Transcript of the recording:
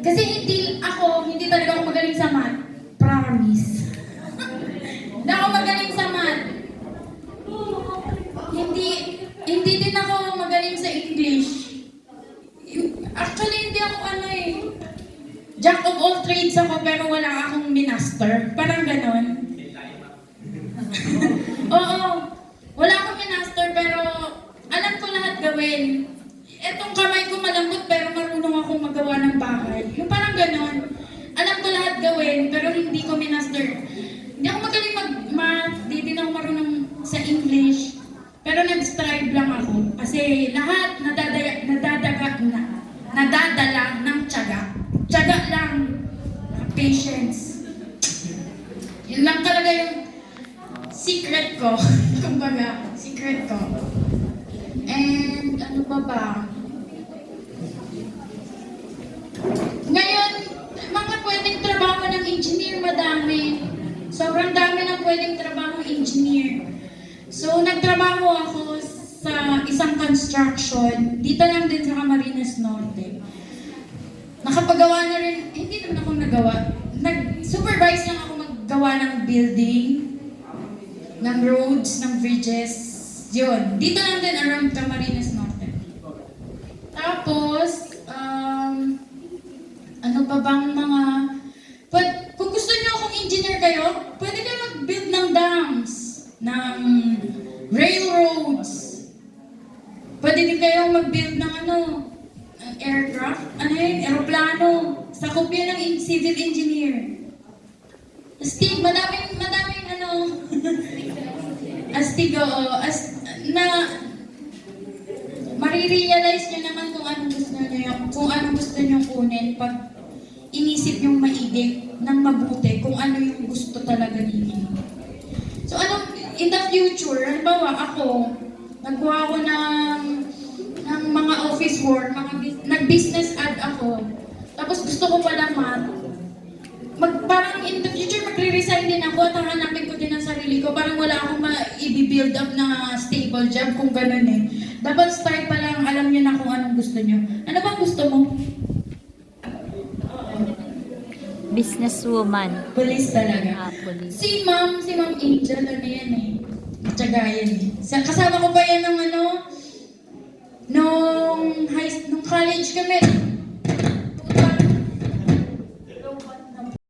Kasi hindi talaga ako magaling sa math. Promise. Hindi ako magaling sa math. Hindi din ako magaling sa English. Actually, hindi ako Jack of all trades ako pero wala akong minaster. Parang ganon. Oo. Wala akong minaster pero alam ko lahat gawin. Etong kamay ko malambot pero marunong akong magawa ng bahay. Yung parang ganon. Alam ko lahat gawin pero hindi ko minaster. Hindi ako magaling mag-math, hindi din ako marunong sa English. Pero nag-strive lang ako. Kasi lahat nadadala ng tiyaga. Tiyaga lang. Patience. Yun lang talaga yung secret ko. Kumbaga, secret ko. And ano pa ba? Ngayon, mga pwedeng trabaho ng engineer, madami. Sobrang dami ng pwedeng trabaho ng engineer. So, nagtrabaho ako sa isang construction. Dito lang din sa Camarines Norte. Nakapagawa na rin, hindi naman ako nagawa. Nag-supervise lang ako maggawa ng building, ng roads, ng bridges. Yun. Dito lang din around Camarines Norte. Tapos, ano pa bang mga... Kung gusto niyo akong engineer kayo, pwede kayo mag-build ng dams, ng railroads. Pwede din kayong mag-build ng aircraft, aeroplano. Sakop yun ng civil engineer. Astig, madaming astig, oo. Marirealize nyo naman kung anong gusto nyo kunin pag inisip nyong maigi ng mabuti kung ano yung gusto talaga ninyo. So in the future, halimbawa ako, nagkuha ako ng mga office work, nag-business ad ako, tapos gusto ko pala parang in the future magre-resign din ako at hanapin ko din ang sarili ko, parang wala akong i-build up na stable job kung ganun eh. Dapat start pa lang, alam nyo na kung anong gusto nyo. Ano bang gusto mo? Businesswoman. Police talaga. Police. Si Ma'am Angel, yan eh. Tsaga yan eh. Kasama ko pa yan ng nung college kami.